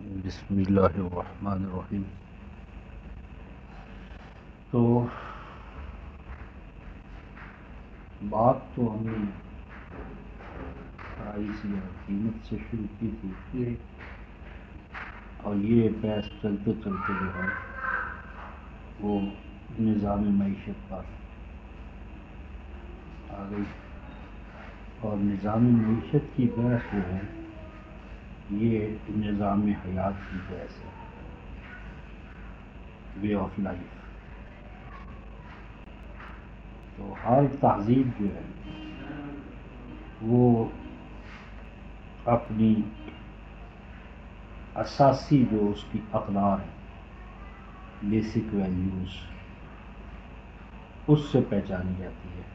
بسم اللہ الرحمن الرحیم۔ تو بات تو ہم نے پرائس یا قیمت سے شروع کی تھی، اور یہ بحث چلتے چلتے جو ہے وہ نظام معیشت پر آ گئی، اور نظام معیشت کی بحث جو ہے یہ نظام حیات کی بحث ہے، وے آف لائف۔ تو ہر تہذیب جو ہے وہ اپنی اساسی جو اس کی اقدار ہیں، بیسک ویلیوز، اس سے پہچانی جاتی ہے۔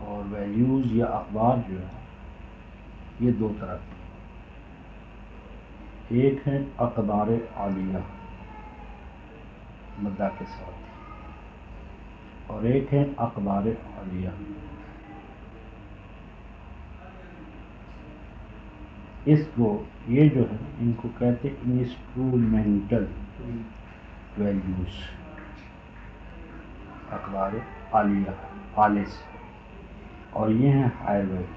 اور ویلیوز یا اقدار جو ہے یہ دو طرح کی ہیں، ایک ہے اقدار عالیہ مدہ کے ساتھ، اور ایک ہے اقدار عالیہ۔ اس کو یہ جو ہے ان کو کہتے ہیں انسٹرومنٹل ویلیوز، اقدار عالیہ اعلی سے، اور یہ ہیں ہائر ویلیوز۔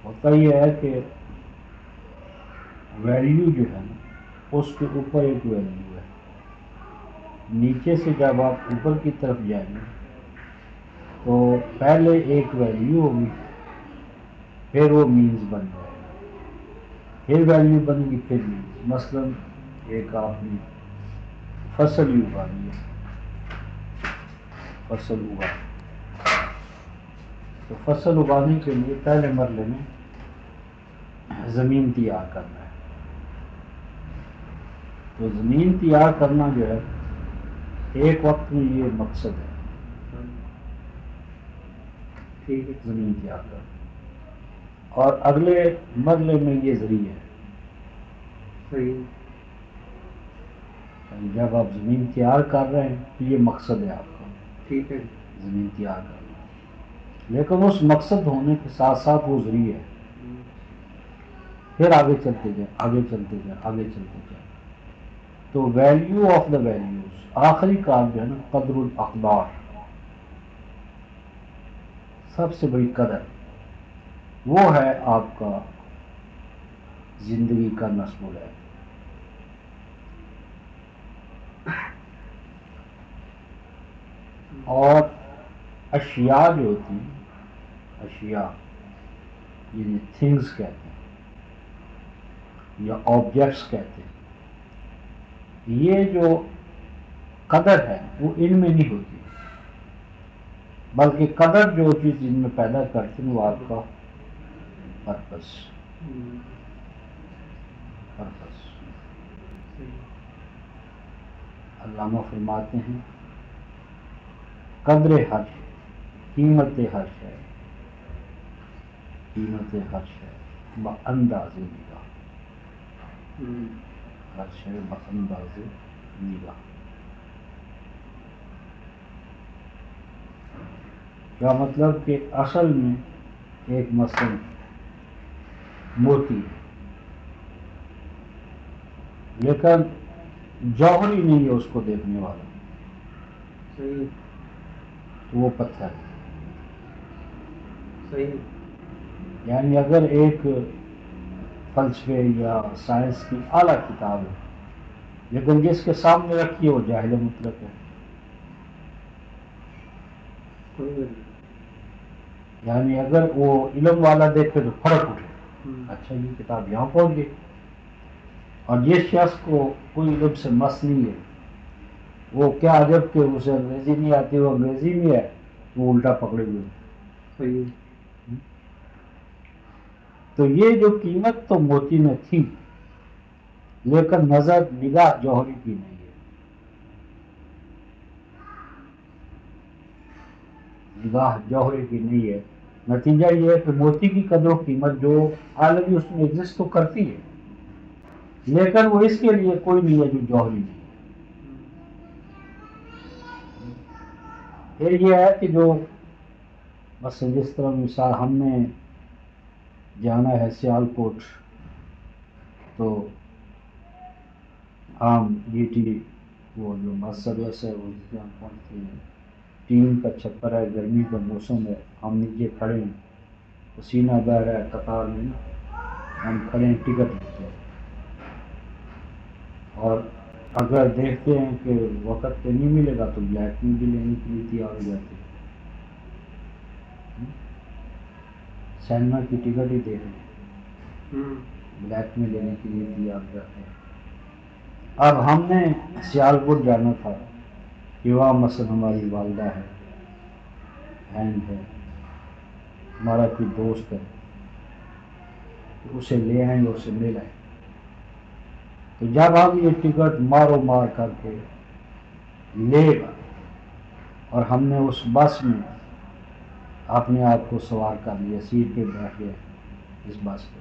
ہوتا یہ ہے کہ ویلیو جو ہے نا اس کے اوپر ایک ویلیو ہے، نیچے سے جب آپ اوپر کی طرف جائیں گے تو پہلے ایک ویلیو ہوگی، پھر وہ مینز بن جائے گا، پھر ویلیو بنے گی، پھر مینز۔ مثلا ایک آپ نے فصل ہی اگانی ہے، فصل اگا، تو فصل اگانے کے لیے پہلے مرحلے میں زمین تیار کرنا ہے۔ تو زمین تیار کرنا جو ہے ایک وقت میں یہ مقصد ہے، ٹھیک ہے، زمین تیار کرنا، اور اگلے مرحلے میں یہ ذریعہ ہے، صحیح۔ جب آپ زمین تیار کر رہے ہیں تو یہ مقصد ہے آپ کا، ٹھیک ہے، زمین تیار کرنا، لیکن اس مقصد ہونے کے ساتھ ساتھ وہ ذریعہ ہے، پھر آگے چلتے جائیں، آگے چلتے جائیں، آگے چلتے جائیں۔ تو ویلیو آف دا ویلیوز، آخری کام جو ہے نا قدر الاقدار، سب سے بڑی قدر وہ ہے آپ کا زندگی کا نصب و ضبط۔ اور اشیاء جو ہوتی ہیں، اشیاء یعنی تھنگز کہتے ہیں یا آبجیکٹس کہتے ہیں، یہ جو قدر ہے وہ ان میں نہیں ہوتی، بلکہ قدر جو چیز ان میں پیدا کرتی ہے وہ آپ کا پرپس۔ علامہ فرماتے ہیں قدر ہر شے، قیمت ہر شے، قیمت ہر شے بانداز نگاہ، ہر شے بانداز نگاہ۔ کیا مطلب کہ اصل میں ایک مثلا موتی ہے، لیکن جوہری نہیں ہے اس کو دیکھنے والا، صحیح، تو وہ پتھر ہے، صحیح۔ یعنی اگر ایک فلسفے یا سائنس کی اعلیٰ کتاب ہے لیکن جس کے سامنے رکھی ہے وہ جاہل مطلق ہے، یعنی اگر وہ علم والا دیکھے تو فرق اٹھے، اچھا یہ کتاب یہاں پہنچ گئی، اور جس شخص کو کوئی علم سے مس نہیں ہے، وہ کیا عجب کہ اسے انگریزی نہیں آتی، وہ انگریزی میں ہے، وہ الٹا پکڑے ہوئے۔ تو یہ جو قیمت تو موتی میں تھی، لیکن نظر نگاہ جوہری کی نہیں ہے، نگاہ جوہری کی نہیں ہے۔ نتیجہ یہ ہے کہ موتی کی قدر و قیمت جو عالمی اس میں ایگزسٹ تو کرتی ہے، لیکن وہ اس کے لیے کوئی نہیں ہے جو جوہری نہیں ہے۔ پھر یہ ہے کہ جو مثلا جس طرح مثال ہم نے جانا ہے سیالکوٹ، تو عام ڈی ٹی وہ جو بس سروس ہے وہ ہم پہنچتے ہیں، ٹین کا چھپر ہے، گرمی کا موسم ہے، ہم نیچے کھڑے ہیں، پسینہ بہہ رہا ہے، قطار میں ہم کھڑے ہیں، ٹکٹ لیتے ہیں، اور اگر دیکھتے ہیں کہ وقت پہ نہیں ملے گا تو بلیک میں بھی لینے کے لیے تیار ہو جاتے ہیں، سینما کی ٹکٹ ہی دے رہے ہیں، بلیک میں لینے کے لیے تیار ہو جاتے ہیں۔ اب ہم نے سیالکوٹ جانا تھا کہ وہاں مثلا ہماری والدہ ہے، بہن ہے، ہمارا کوئی دوست ہے، تو اسے لے آئیں گے، اسے مل آئیں۔ تو جب ہم یہ ٹکٹ مارو مار کر کے لے گا اور ہم نے اس بس میں اپنے آپ کو سوار کر لیا، سیٹ پہ بیٹھ گئے اس بس پہ،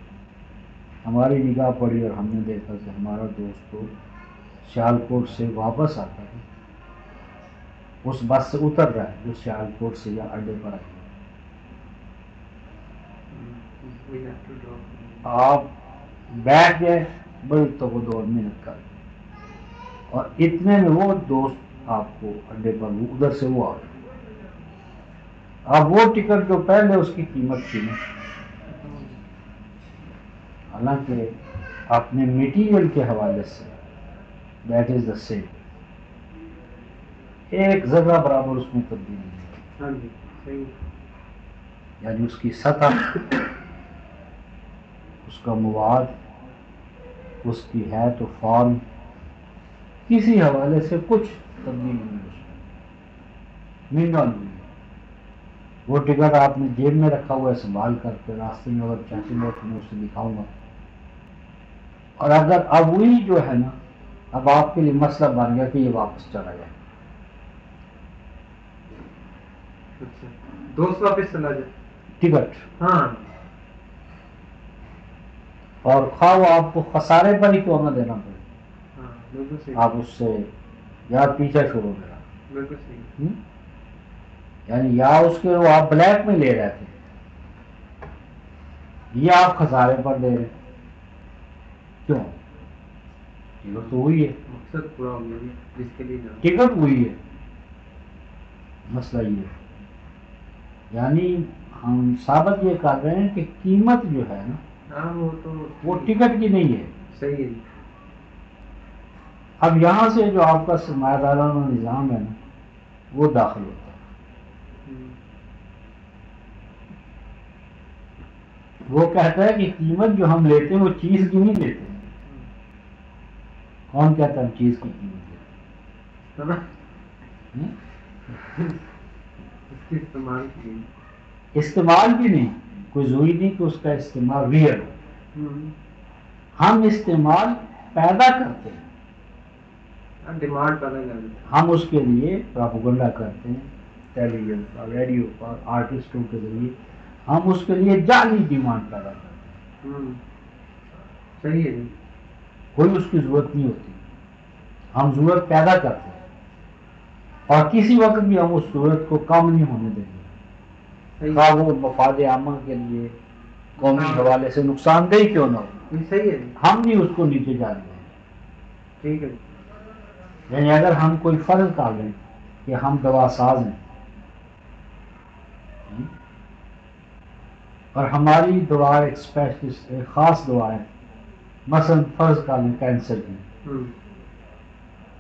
ہماری نگاہ پڑی اور ہم نے دیکھا کہ ہمارا دوست تو سیالکوٹ سے واپس آتا ہے، اس بس سے اتر رہا ہے جو سیالکوٹ سے یا اڈے پر آئی ہے۔ آپ بیٹھ گئے، بڑی تو وہ 2 منٹ کا، اور اتنے میں وہ دوست آپ کو اڈے پر ادھر سے وہ آ گئے۔ اب وہ ٹکٹ جو پہلے اس کی قیمت تھی نا، حالانکہ اپنے میٹیریل کے حوالے سے دیٹ از دا سیم، ایک ذرہ برابر اس میں تبدیلی نہیں، یعنی اس کی سطح، اس کا مواد، اس کی حیت و فارم، کسی حوالے سے کچھ تبدیلی نہیں، اس میں مہنگا نہیں ہے۔ وہ ٹکٹ آپ نے جیب میں رکھا ہوا ہے، سنبھال کر کے راستے میں اگر چاچیں گے تو میں اسے دکھاؤں گا، اور اگر اب وہی جو ہے نا، اب آپ کے لیے مسئلہ بن گیا کہ یہ واپس چلا جائے، دوست واپس چلا جائے ٹکٹ، ہاں، اور خواہ وہ آپ کو خسارے پر ہی کیوں نہ دینا پڑے، آپ اس سے یا پیچھا چھوڑو میرا، بالکل صحیح، یعنی یا اس کے وہ آپ بلیک میں لے رہے تھے، یا آپ خسارے پر دے رہے، کیوں؟ ٹکٹ تو وہی ہے، مقصد پورا ہو گیا جس کے لیے جانا، ٹکٹ وہی ہے، مسئلہ یہ ہے، یعنی ہم ثابت یہ کر رہے ہیں کہ قیمت جو ہے نا، ہاں وہ تو وہ ٹکٹ کی نہیں ہے۔ صحیح ہے۔ اب یہاں سے جو آپ کا سرمایہ دارانہ نظام ہے نا، وہ داخل ہوتا ہے، وہ کہتا ہے کہ قیمت جو ہم لیتے ہیں وہ چیز کی نہیں لیتے، کون کہتا ہے چیز کی قیمت لیتے ہیں؟ اس کے استعمال کی، استعمال بھی نہیں، کوئی ضروری نہیں کہ اس کا استعمال ریئل ہو، ہم استعمال پیدا کرتے ہیں، ڈیمانڈ پیدا کرتے ہیں، ہم اس کے لیے پروپیگنڈا کرتے ہیں، ٹیلی ویژن پر، ریڈیو پر، آرٹسٹوں کے ذریعے ہم اس کے لیے جعلی ڈیمانڈ پیدا کرتے ہیں، صحیح ہے، کوئی اس کی ضرورت نہیں ہوتی، ہم ضرورت پیدا کرتے ہیں، اور کسی وقت بھی ہم اس ضرورت کو کم نہیں ہونے دیں گے، خواہ وہ مفاد عامہ کے لیے قومی حوالے سے نقصان دہ کیوں نہ ہو، صحیح ہے، ہم بھی اس کو نیچے جانے دیں گے، ٹھیک ہے، یعنی اگر ہم کوئی فرض کر لیں کہ ہم دوا ساز ہیں اور ہماری دوا ایک اسپیشلسٹ ایک خاص دوا ہے، مثلا فرض کر لیں کینسر کی،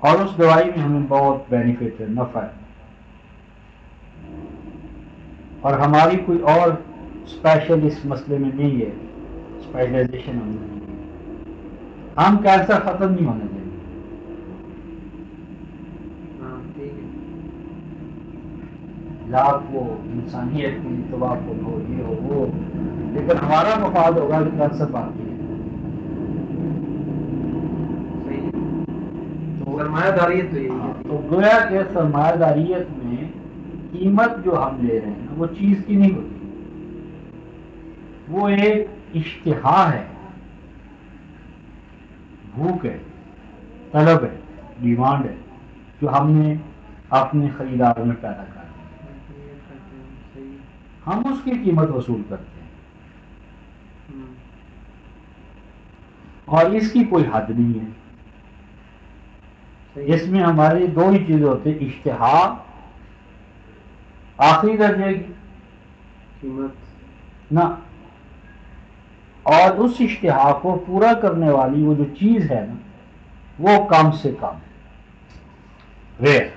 اور اس دوائی میں ہمیں بہت بینیفٹ ہے، نفع ہے، اور ہماری کوئی اور اسپیشل اس مسئلے میں نہیں ہے، اسپیشلائزیشن ہم نہیں ہے، ہم کینسر ختم نہیں ہونے دیں گے، لاکھ وہ انسانیت کی توقع ہو، یہ ہو وہ، لیکن ہمارا مفاد ہوگا کہ کینسر باقی ہے، سرمایہ داریت تو یہی ہے، تو گویا کہ سرمایہ داریت میں قیمت جو ہم لے رہے ہیں وہ چیز کی نہیں ہوتی، وہ ایک اشتہا ہے، بھوک ہے، طلب ہے، ڈیمانڈ ہے، جو ہم نے اپنے خریدار میں پیدا کر دی، ہم اس کی قیمت وصول کرتے ہیں، اور اس کی کوئی حد نہیں ہے۔ صحیح اس میں ہماری دو ہی چیزیں ہوتی ہیں، اشتہا آخری درجے کی قیمت نہ، اور اس اشتہا کو پورا کرنے والی وہ جو چیز ہے نا وہ کم سے کم ریٹ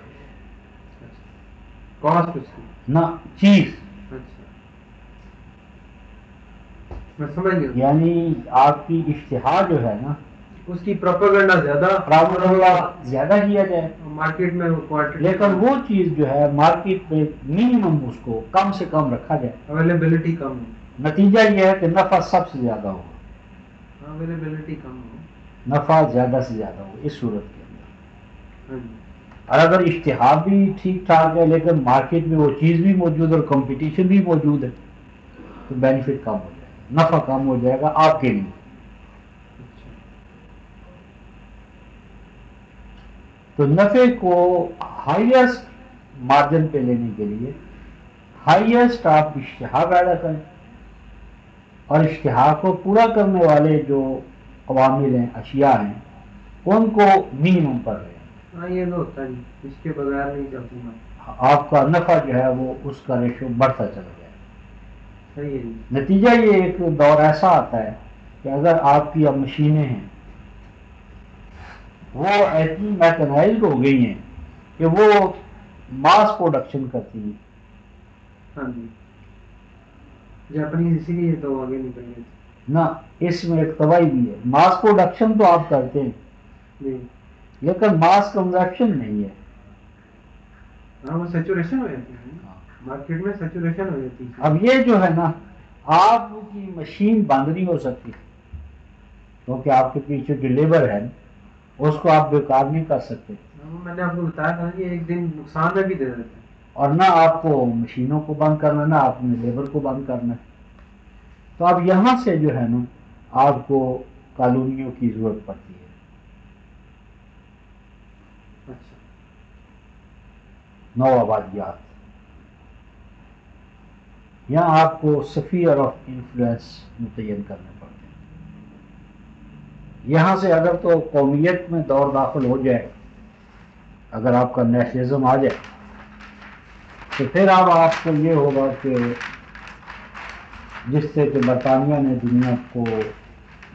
کاسٹ اس کی، نہ چیز، اچھا میں سمجھ گیا، یعنی آپ کی اشتہا جو ہے نا اس کی پروپیگنڈا زیادہ پراپرلا زیادہ کیا جائے، مارکیٹ میں کوانٹٹی لیکن وہ چیز جو ہے مارکیٹ میں منیمم اس کو کم سے کم رکھا جائے، اویلیبلٹی کم ہو، نتیجہ یہ ہے کہ نفع سب سے زیادہ ہوگا، اویلیبلٹی کم ہو، نفع زیادہ سے زیادہ ہوگا اس صورت کے اندر۔ ہاں جی، اور اگر اشتہار بھی ٹھیک ٹھاک ہے لیکن مارکیٹ میں وہ چیز بھی موجود ہے اور کمپٹیشن بھی موجود ہے تو بینیفٹ کم ہو جائے گا، نفع کم ہو جائے گا آپ کے لیے۔ اچھا تو نفع کو ہائیسٹ مارجن پہ لینے کے لیے ہائیسٹ آپ اشتہا پیدا کریں، اور اشتہا کو پورا کرنے والے جو عوامل ہیں، اشیاء ہیں، ان کو منیمم پر رہیں، ہاں یہ تو ہوتا ہے جی، اس کے بغیر نہیں چلتی بات، آپ کا نفع جو ہے وہ اس کا ریشو بڑھتا چلا جائے گا۔ صحیح ہے جی، نتیجہ یہ ایک دور ایسا آتا ہے کہ اگر آپ کی اب مشینیں ہیں وہ ایسی میکنائزڈ ہو گئی ہیں کہ وہ ماس پروڈکشن کرتی ہیں، ہاں جی، جاپنیز اسی لیے تو آگے نکل گئے تھے، نہ اس میں ایک تباہی بھی ہے، ماس پروڈکشن تو آپ کرتے ہیں جی لیکن ماس کنزپشن نہیں ہے۔ ہاں وہ سیچوریشن ہو جاتی ہے، مارکیٹ میں سیچوریشن ہو جاتی ہے، اب یہ جو ہے نا آپ کی مشین بند نہیں ہو سکتی کیونکہ آپ کے پیچھے جو لیبر ہے اس کو آپ بیکار نہیں کر سکتے، میں نے آپ کو بتایا تھا کہ ایک دن نقصان میں بھی دے دیتے ہیں، اور نہ آپ کو مشینوں کو بند کرنا نہ آپ نے لیبر کو بند کرنا ہے۔ تو اب یہاں سے جو ہے نا آپ کو کالونیوں کی ضرورت پڑتی ہے، اچھا نو آبادیات، یہاں آپ کو سفیر آف انفلوئنس متعین کرنے پڑتے ہیں۔ یہاں سے اگر تو قومیت میں دور داخل ہو جائے، اگر آپ کا نیشنلزم آ جائے تو پھر اب آپ کو یہ ہوگا کہ جس سے کہ برطانیہ نے دنیا کو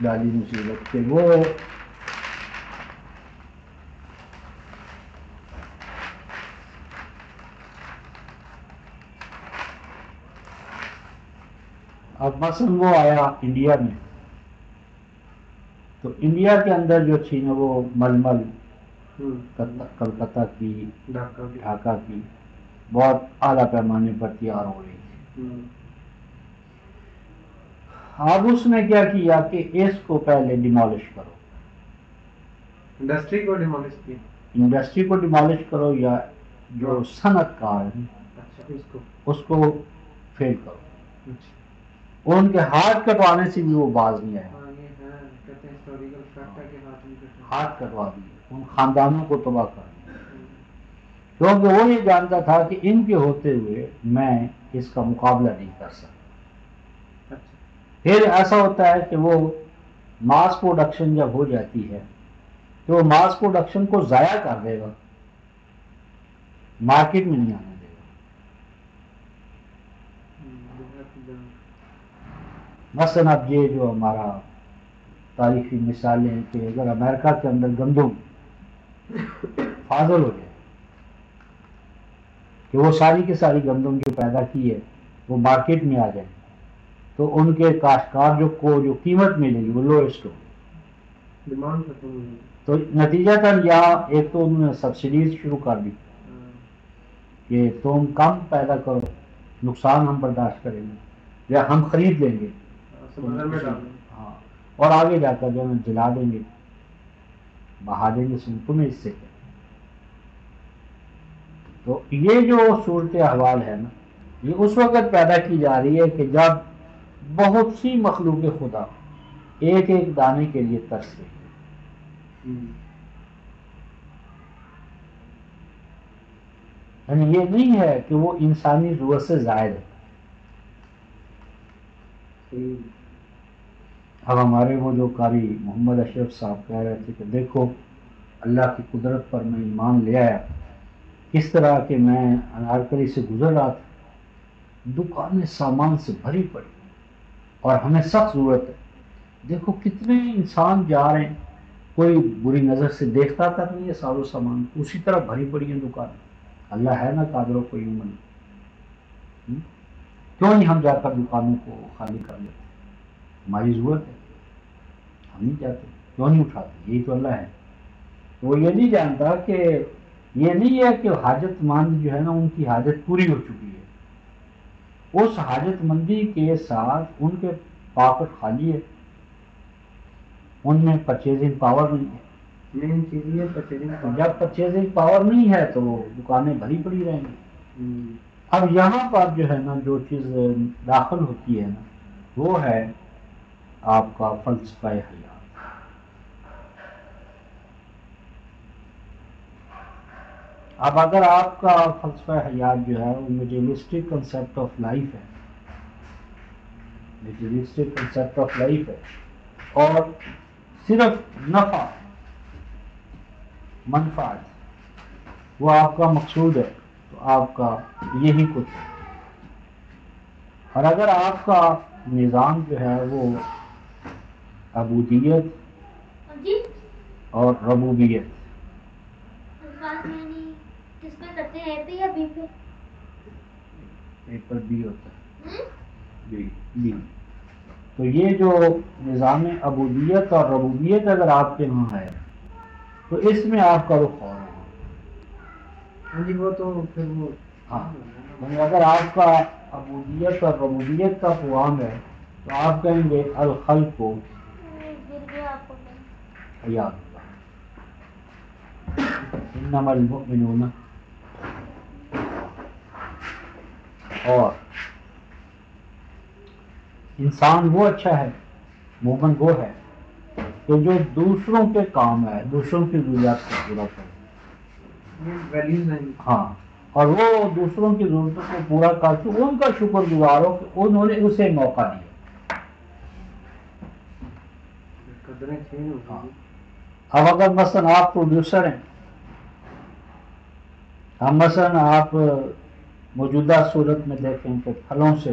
ڈالی مصیبت کہ وہ اب مثلا وہ آیا انڈیا میں، تو انڈیا کے اندر جو تھی نا وہ ململ کلکتہ کی، ڈھاکہ کی بہت اعلیٰ پیمانے پر تیار ہو رہی تھی۔ اب اس نے کیا کیا کہ اس کو پہلے ڈیمالش کرو، انڈسٹری کو ڈیمالش کی، انڈسٹری کو ڈیمالش کرو یا جو صنعت کار ہے اچھا اس کو فیل کرو، ان کے ہاتھ کٹوانے سے بھی وہ باز نہیں آیا، کہتے ہیں ہسٹوریکل فیکٹ ہے کہ ہاتھ کٹوا دیے، ان خاندانوں کو تباہ کر دیا، کیونکہ وہ یہ جانتا تھا کہ ان کے ہوتے ہوئے میں اس کا مقابلہ نہیں کر سکتا۔ پھر ایسا ہوتا ہے کہ وہ ماس پروڈکشن جب ہو جاتی ہے تو وہ ماس پروڈکشن کو ضائع کر دے گا، مارکیٹ میں نہیں آنے دے گا۔ مثلا اب یہ جو ہمارا تاریخی مثالیں ہیں کہ اگر امریکہ کے اندر گندم فاضل ہو جائے کہ وہ ساری کی ساری گندم جو پیدا کی ہے وہ مارکیٹ میں آ جائے تو ان کے کاشتکار جو قیمت ملے گی وہ لوئسٹ ہوگی، ڈیمانڈ ختم ہو گئی، تو نتیجہ تن یہاں ایک تو انہوں نے سبسڈیز شروع کر دی کہ تم کم پیدا کرو، نقصان ہم برداشت کریں گے یا ہم خرید لیں گے، ہاں، اور آگے جا کر جو ہم جلا دیں گے، بہا دیں گے تمہیں اس سے کیا۔ تو یہ جو صورت احوال ہے نا یہ اس وقت پیدا کی جا رہی ہے کہ جب بہت سی مخلوق خدا ایک ایک دانے کے لیے ترس رہی ہے، یعنی یہ نہیں ہے کہ وہ انسانی ضرورت سے زائد ہے، اب ہمارے وہ جو قاری محمد اشرف صاحب کہہ رہے تھے کہ دیکھو اللہ کی قدرت پر میں ایمان لے آیا، کس طرح کہ میں انارکلی سے گزر رہا تھا، دکانیں سامان سے بھری پڑی اور ہمیں سخت ضرورت ہے، دیکھو کتنے انسان جا رہے ہیں، کوئی بری نظر سے دیکھتا تک نہیں ہے، سارو سامان اسی طرح بھری پڑی ہیں دکانیں۔ اللہ ہے نا قادر و قیوم، کیوں نہیں ہم جا کر دکانوں کو خالی کر لیتے؟ ہماری ضرورت ہے، ہم نہیں چاہتے، کیوں نہیں اٹھاتے؟ یہی تو اللہ ہے۔ تو وہ یہ نہیں جانتا کہ یہ نہیں ہے کہ حاجت مند جو ہے نا ان کی حاجت پوری ہو چکی ہے، اس حاجت مندی کے ساتھ ان کے پاکٹ خالی ہے، ان میں پرچیزنگ پاور نہیں ہے۔ مین چیز یہ پرچیزنگ، جب پرچیزنگ پاور نہیں ہے تو دکانیں بھری پڑی رہیں گی۔ اب یہاں پر جو ہے نا جو چیز داخل ہوتی ہے نا وہ ہے آپ کا فلسفہ حیات۔ اب اگر آپ کا فلسفہ حیات جو ہے وہ میٹیریلسٹک کنسیپٹ آف لائف ہے، میٹیریلسٹک کنسیپٹ آف لائف ہے اور صرف نفع منفعت وہ آپ کا مقصود ہے، تو آپ کا یہی کچھ ہے۔ اور اگر آپ کا نظام جو ہے وہ عبودیت اور ربوبیت، کس پہ کرتے ہیں، اے پہ یا بی پہ؟ اے پر بی ہوتا ہے، بی۔ تو یہ جو نظام عبودیت اور ربوبیت اگر آپ کے وہاں ہے تو اس میں آپ کا رخ اور ہوگا۔ ہاں جی وہ تو پھر وہ ہاں، یعنی اگر آپ کا عبودیت اور ربوبیت کا قوام ہے تو آپ کہیں گے الخلق کو حیات اللہ، انما المؤمنون، اور انسان وہ اچھا ہے، مومن وہ ہے کہ جو دوسروں کے کام ہے، دوسروں کی ضروریات کو پورا کرے، ویلیوز ہیں۔ ہاں، اور وہ دوسروں کی ضرورتوں کو پورا کر کے ان کا شکر گزار ہو کہ انہوں نے اسے موقع دیا۔ قدریں چینج ہو ہاں، گئی۔ اب اگر مثلا آپ پروڈیوسر ہیں، اب مثلا آپ موجودہ صورت میں دیکھیں تو پھلوں سے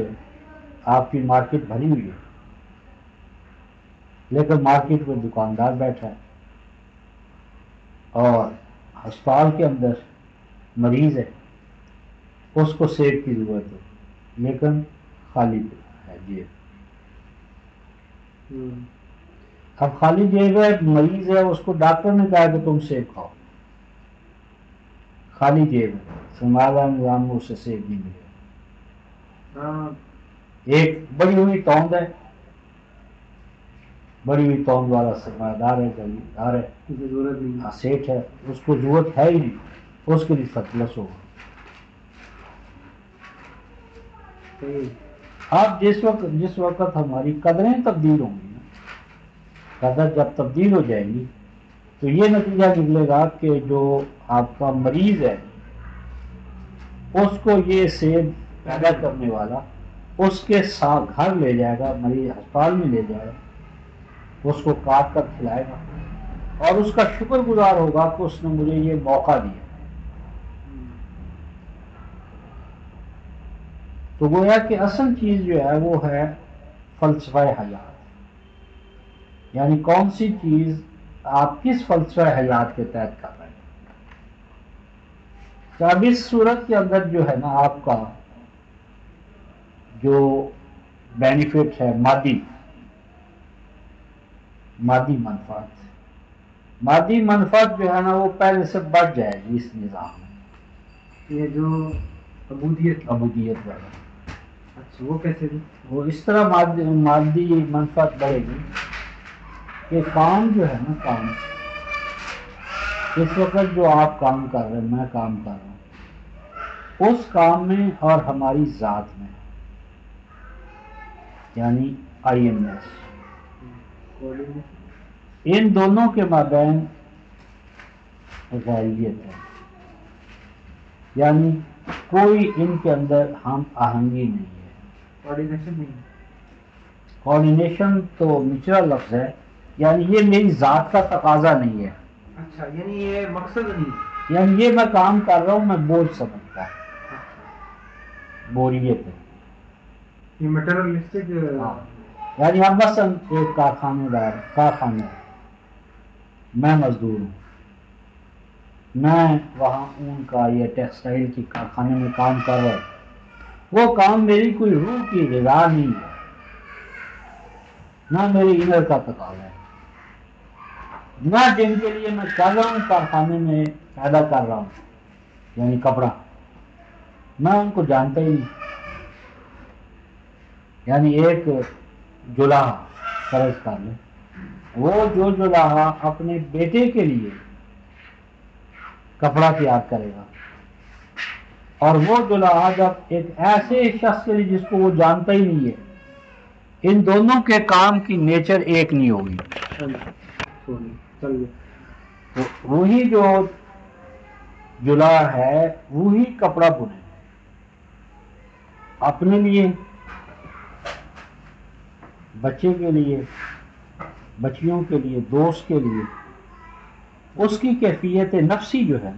آپ کی مارکیٹ بھری ہوئی ہے، لیکن مارکیٹ میں دکاندار بیٹھا ہے اور ہسپتال کے اندر مریض ہے، اس کو سیب کی ضرورت ہے لیکن خالی ہے جیب۔ اب خالی جیب ہے، مریض ہے، اس کو ڈاکٹر نے کہا کہ تم سیب کھاؤ، خالی جیب ہے، سمالا نظام میں اسے سیب نہیں ملے گا۔ ایک بڑی ہوئی توند ہے، بڑی ہوئی توند والا سرمایہ دار ہے، جاگیردار ہے، ضرورت نہیں، سیٹ ہے، اس کو ضرورت ہے ہی نہیں، اس کے لیے سرپلس ہوگا۔ اب جس وقت ہماری قدریں تبدیل ہوں گی نا، قدر جب تبدیل ہو جائے گی تو یہ نتیجہ نکلے گا کہ جو آپ کا مریض ہے اس کو یہ سیب پیدا کرنے والا اس کے ساتھ گھر لے جائے گا، مریض ہسپتال میں لے جائے گا، اس کو کاٹ کر کھلائے گا اور اس کا شکر گزار ہوگا کہ اس نے مجھے یہ موقع دیا۔ تو گویا کہ اصل چیز جو ہے وہ ہے فلسفہ حیات، یعنی کون سی چیز آپ کس فلسفہ حیات کے تحت کر رہے ہیں۔ تو اب اس صورت کے اندر جو ہے نا آپ کا جو بینیفٹ ہے مادی منفعت جو ہے نا وہ پہلے سے بڑھ جائے گی اس نظام میں، یہ جو عبودیت والا۔ اچھا وہ کیسے بھی؟ وہ اس طرح مادی منفعت بڑھے گی کہ کام جو ہے نا، کام اس وقت جو آپ کام کر رہے ہیں، میں کام کر رہا ہوں، اس کام میں اور ہماری ذات میں یعنی آئی ایم ایس، ان دونوں کے مابین غیریت ہے، یعنی کوئی ان کے اندر ہم آہنگی نہیں ہے، کوآرڈینیشن نہیں، کوآرڈینیشن تو نچلا لفظ ہے، یعنی یہ میری ذات کا تقاضا نہیں ہے، اچھا یعنی یہ مقصد نہیں. یعنی یہ میں کام کر رہا ہوں میں بوجھ سمجھتا ہے، بوریت ہے. یہ میٹرلسٹک. ہاں یعنی اب مثلاً ایک کارخانے میں مزدور ہوں، میں وہاں اون کا یا ٹیکسٹائل کی کارخانے میں کام کر رہا ہوں. وہ کام میری کوئی روح کی غذا نہیں ہے، نہ میری انر کا تقاضا ہے، نہ جن کے لیے میں کر رہا ہوں کارخانے میں پیدا کر رہا ہوں یعنی کپڑا، میں ان کو جانتا ہی نہیں. یعنی ایک جلاحا فرض کر لیں، وہ جو جلاحا اپنے بیٹے کے لیے کپڑا تیار کرے گا، اور وہ جلاحا جب ایک ایسے شخص کے لیے جس کو وہ جانتا ہی نہیں ہے، ان دونوں کے کام کی نیچر ایک نہیں ہوگی. وہی جو جلاح ہے وہی کپڑا بنے اپنے لیے، بچے کے لیے، بچیوں کے لیے، دوست کے لیے. اس کی کیفیت نفسی جو ہے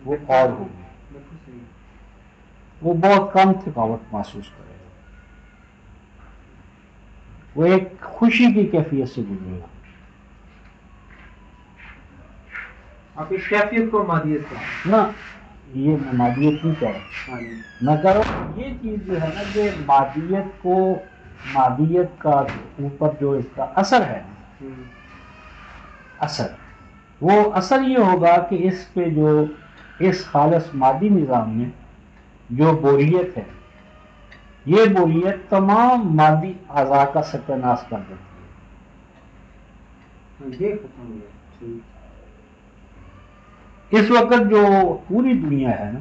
وہ اور ہوگی، وہ بہت کم تھکاوٹ محسوس کرے گا، وہ ایک خوشی کی کیفیت سے گزرے گا. آپ اس کیفیت کو مادیت کا نہ یہ میں مادیت نہیں کہہ رہا، میں کہہ رہا ہوں یہ چیز جو ہے نا کہ مادیت کا اوپر جو اس کا اثر ہے، اثر وہ اثر یہ ہوگا کہ اس پہ جو اس خالص مادی نظام میں جو بوریت ہے، یہ بوریت تمام مادی اعضاء کا ستیہ کر دیتی ہے. یہ ختم ہو گیا. اس وقت جو پوری دنیا ہے نا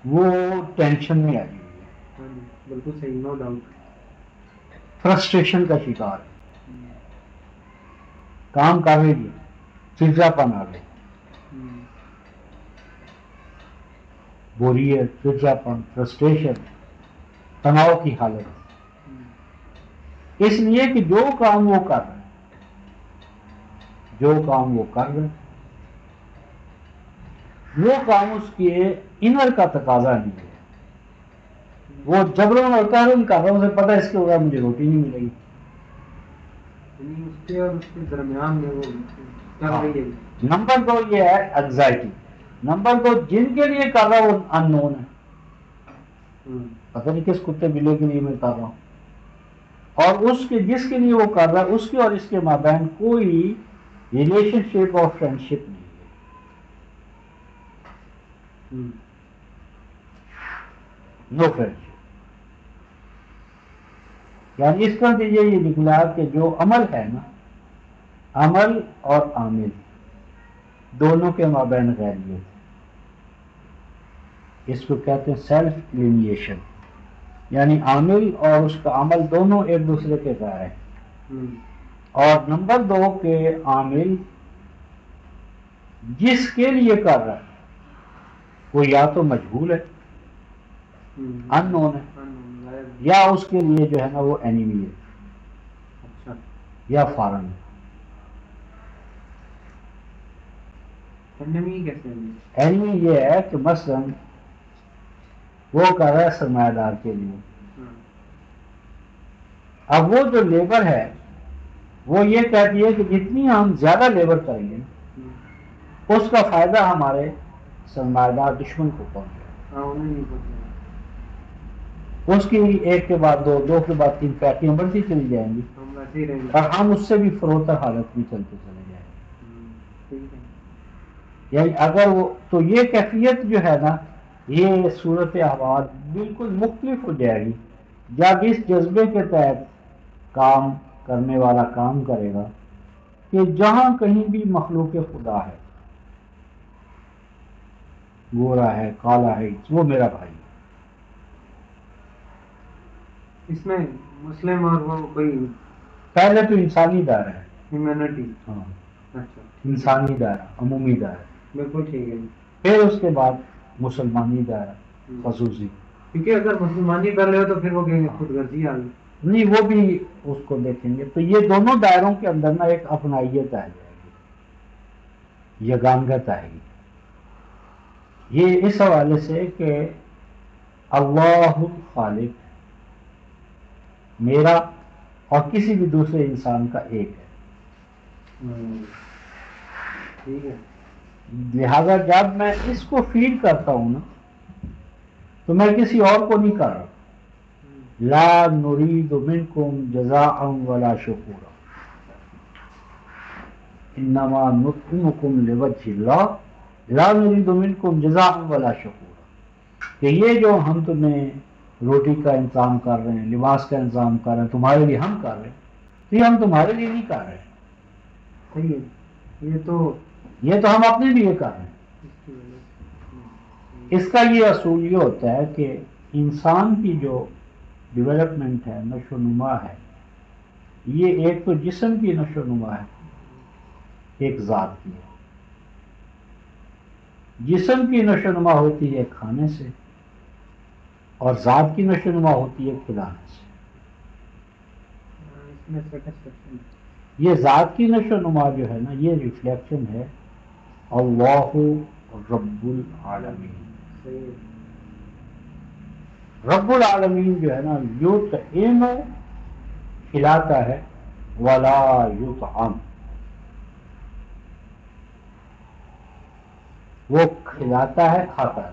وہ ٹینشن میں آئی ہوئی ہے، بالکل صحیح، نو ڈاؤٹ. فرسٹریشن کا شکار ہے، کام کر رہی ہے، چڑچڑاپن آ گئی، بوریت، چڑچڑاپن، فرسٹریشن، تناؤ کی حالت. اس لیے کہ جو کام وہ کر رہے ہیں وہ کام اس کے انر کا تقاضا نہیں ہے. وہ جبرن اور قہرن کر رہا ہوں، اسے پتہ ہے اس کے بغیر مجھے روٹی نہیں ملے گی. اس کے اور اس کے درمیان میں وہ کر رہی ہے. نمبر 2 یہ ہے انگزائٹی. نمبر 2 جن کے لیے کر رہا وہ ان نون ہے، پتہ نہیں کس کتے بلے کے لیے میں کر رہا ہوں، اور اس کے جس کے لیے وہ کر رہا ہے اس کے اور اس کے مابین کوئی ریلیشن شپ اور فرینڈ شپ نہیں ہے، نو فرینڈ شپ. یعنی اس کا نتیجہ یہ نکلا کہ جو عمل ہے نا، عمل اور عامل دونوں کے مابین غیریت، اس کو کہتے ہیں سیلف ایلینیشن. یعنی عامل اور اس کا عمل دونوں ایک دوسرے کے غیر ہیں. اور نمبر 2 کے عامل جس کے لیے کر رہا ہے وہ یا تو مجہول ہے، ان نون ہے، یا اس کے لیے جو ہے نا وہ اینیمی ہے یا فارن ہے. اینیمی یہ ہے کہ مثلا وہ کر رہا ہے سرمایہ دار کے لیے، اب وہ جو لیبر ہے وہ یہ کہتی ہے کہ جتنی ہم زیادہ لیبر کریں گے اس کا فائدہ ہمارے سرمایہ دار دشمن کو پہنچے گا. اس کی ایک کے بعد دو کے بعد 3 فیکٹریاں بڑھتی چلی جائیں گی اور ہم اس سے بھی فروتر حالت میں چلتے چلے جائیں گے. یعنی اگر وہ تو یہ کیفیت جو ہے نا یہ صورت احوال بالکل مختلف ہو جائے گی جب اس جذبے کے تحت کام کرنے والا کام کرے گا کہ جہاں کہیں بھی مخلوق خدا ہے، گورا ہے، کالا ہے، وہ میرا بھائی. اس میں مسلم اور وہ کوئی پہلے تو انسانی دائرہ ہے، ہیومینٹی. ہاں اچھا انسانی دائرہ، عمومی دائرہ، بالکل ٹھیک ہے. پھر اس کے بعد مسلمانی دائرہ خصوصی. کیونکہ اگر مسلمانی کر رہے ہو تو پھر وہ کہیں گے خود غرضی آ گئی. نہیں وہ بھی اس کو دیکھیں گے. تو یہ دونوں دائروں کے اندر نا ایک اپنائیت آ جائے گی، یگانگت آئے گی. یہ اس حوالے سے کہ اللہ الخالق میرا اور کسی بھی دوسرے انسان کا ایک ہے. ٹھیک ہے. لہذا جب میں اس کو فیل کرتا ہوں نا تو میں کسی اور کو نہیں کر رہا. لا نريد منكم جزاء ولا شکورا انما نطعمكم لوجه الله لا نريد منكم جزاء ولا شکورا. کہ یہ جو ہم تمہیں روٹی کا انتظام کر رہے ہیں، لباس کا انتظام کر رہے ہیں، تمہارے لیے ہم کر رہے ہیں، تو یہ ہم تمہارے لیے نہیں کر رہے ہیں. صحیح ہے. یہ تو ہم اپنے لیے کر رہے ہیں. اس کا یہ اصول یہ ہوتا ہے کہ انسان کی جو ڈیولپمنٹ ہے، نشو و نما ہے، یہ ایک تو جسم کی نشو و نما ہے، ایک ذات کی ہے. جسم کی نشو و نما ہوتی ہے کھانے سے اور ذات کی نشو و نما ہوتی ہے کھلانے سے. یہ ذات کی نشو و نما جو ہے نا یہ ریفلیکشن ہے اللہ رب العالمین. رب العالمین جو ہے نا یطعم کھلاتا ہے ولا یطعم، وہ کھلاتا ہے کھاتا ہے.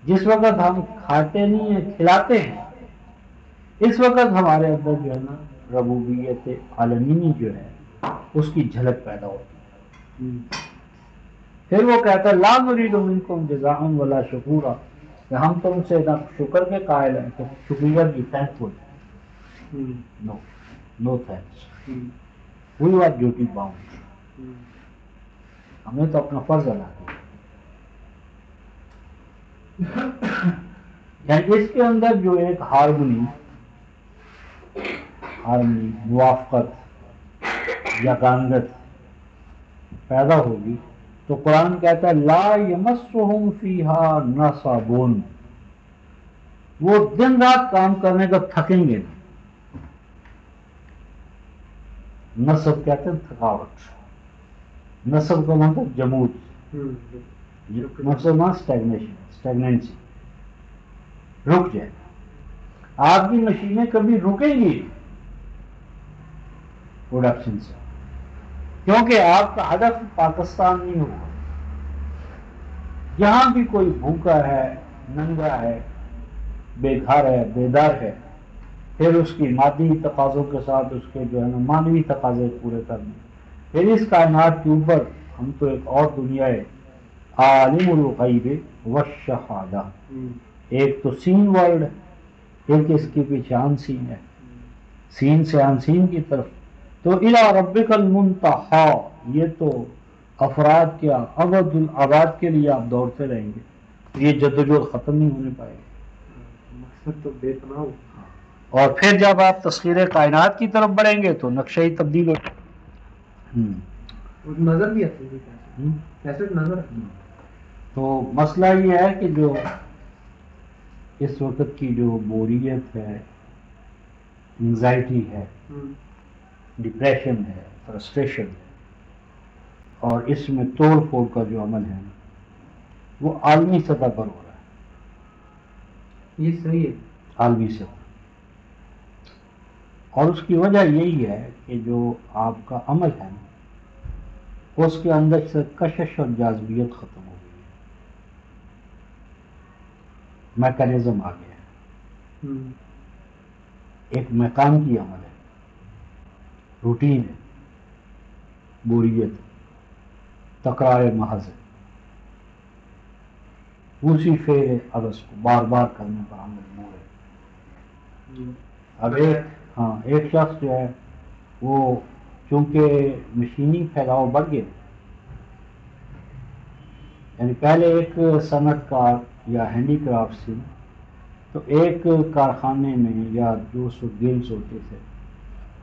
جس وقت ہم کھاتے نہیں ہیں کھلاتے ہیں، اس وقت ہمارے اندر جو ہے نا ربوبیت عالمینی جو ہے اس کی جھلک پیدا ہوتی ہے. پھر وہ کہتا ہے لا نريد منكم جزاء ولا شکورا، کہ ہم تم سے نہ شکر کے قائل ہیں کہ شکریہ کی thankful. No thanks, we are duty bound. ہمیں تو اپنا فرض ادا کیا. یعنی اس کے اندر جو ایک ہارمونی موافقت یا گانگت پیدا ہوگی تو قرآن کہتا ہے لا یمسہم فیہا نصب، وہ دن رات کام کرنے کا تھکیں گے نہیں. نصب کہتے ہیں تھکاوٹ، نصب کا مطلب جمود، نصب اسٹیگنینسی، رک جائے. آپ کی مشینیں کبھی رکیں گی پروڈکشن سے، کیونکہ آپ کا ہدف پاکستان نہیں ہوگا. جہاں بھی کوئی بھوکا ہے، ننگا ہے، بے گھر ہے، بیدار ہے، پھر اس کی مادی تقاضوں کے ساتھ اس کے جو ہے نا مانوی تقاضے پورے کرنے. پھر اس کائنات کے اوپر ہم تو ایک اور دنیا ہے عالم الغیب والشہادہ، ایک تو سین ورلڈ، ایک اس کے پیچھے آن سین ہے، سین سے آن سین کی طرف. تو الی ربک المنتہی، یہ تو افراد کیا ابد الآباد کے لیے آپ دوڑتے رہیں گے. یہ جدوجہد ختم نہیں ہونے پائے گی. مقصد تو بے پناہ. اور پھر جب آپ تسخیر کائنات کی طرف بڑھیں گے تو نقشہ ہی تبدیل ہو. نظر بھی آتی ہے کیسے نظر. تو مسئلہ یہ ہے کہ جو اس وقت کی جو بوریت ہے، انگزائٹی ہے، ڈپریشن ہے، فرسٹریشن ہے، اور اس میں توڑ پھوڑ کا جو عمل ہے وہ عالمی سطح پر ہو رہا ہے. یہ صحیح ہے. عالمی سطح. اور اس کی وجہ یہی ہے کہ جو آپ کا عمل ہے اس کے اندر سے کشش اور جاذبیت ختم ہو گئی ہے، میکانزم آ گیا ہے. ایک میکانکی عمل ہے، روٹین ہے، بوریت، تکرار محض ہے، اسی فعل عبث کو بار بار کرنے پر ہم مجبور ہے. اب ایک شخص جو ہے وہ چونکہ مشینی پھیلاؤ بڑھ گئے، یعنی پہلے ایک صنعت کار یا ہینڈی کرافٹ تھی، تو ایک کارخانے میں یا 200 گلز ہوتے تھے،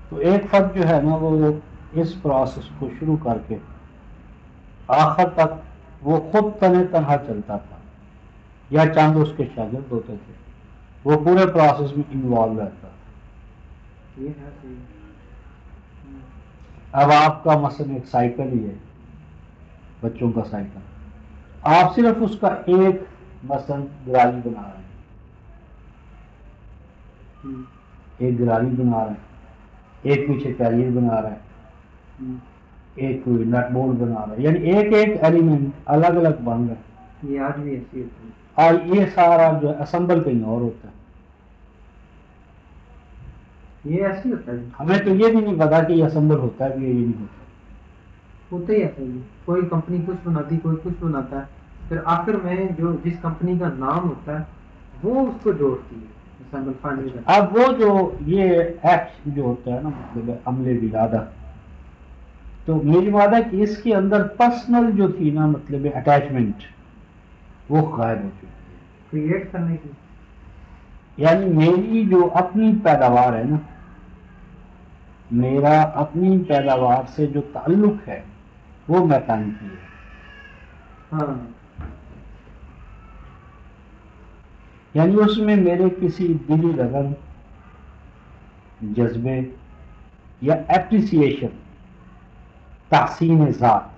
تو ایک فرد جو ہے نا وہ اس پروسیس کو شروع کر کے آخر تک وہ خود تنہا چلتا تھا یا چاند اس کے شاگرد ہوتے تھے. وہ پورے پروسیس میں انوالو رہتا تھا. یہ ہے صحیح. اب آپ کا مثلا ایک سائیکل ہی ہے، بچوں کا سائیکل، آپ صرف اس کا ایک مثلا گرالی بنا رہے ہیں، ایک گرالی بنا رہے ہیں، ایک پیچھے کیریئر بنا رہے ہیں، ایک نٹ بولٹ بنا رہے ہیں، یعنی ایک ایک ایلیمنٹ الگ الگ بن رہا ہے. یہ آج بھی ایسی ہوتی ہے. اور یہ سارا جو اسمبل کہیں اور ہوتا ہے. یہ ایسے ہی ہوتا ہے. ہمیں تو یہ بھی نہیں پتا کہ یہ اسمبل ہوتا ہے کہ یہ نہیں ہوتا. ہوتا ہی ایسا ہی. کوئی کمپنی کچھ بناتی، کوئی کچھ بناتا ہے، پھر آخر میں جو جس کمپنی کا نام ہوتا ہے وہ اس کو جوڑتی ہے اسمبل فائنل کرتی ہے. اب وہ جو یہ ایکٹ جو ہوتا ہے نا، مطلب عملے ولادہ، تو میری بات ہے کہ اس کے اندر پرسنل جو تھی نا، مطلب اٹیچمنٹ، وہ غائب ہو چکی ہے. کریٹ کرنے کی. یعنی میری جو اپنی پیداوار ہے نا، میرا اپنی پیداوار سے جو تعلق ہے وہ میکانکی ہے. ہاں. یعنی اس میں میرے کسی دلی لگن، جذبے یا اپریسیشن، تحسین ذات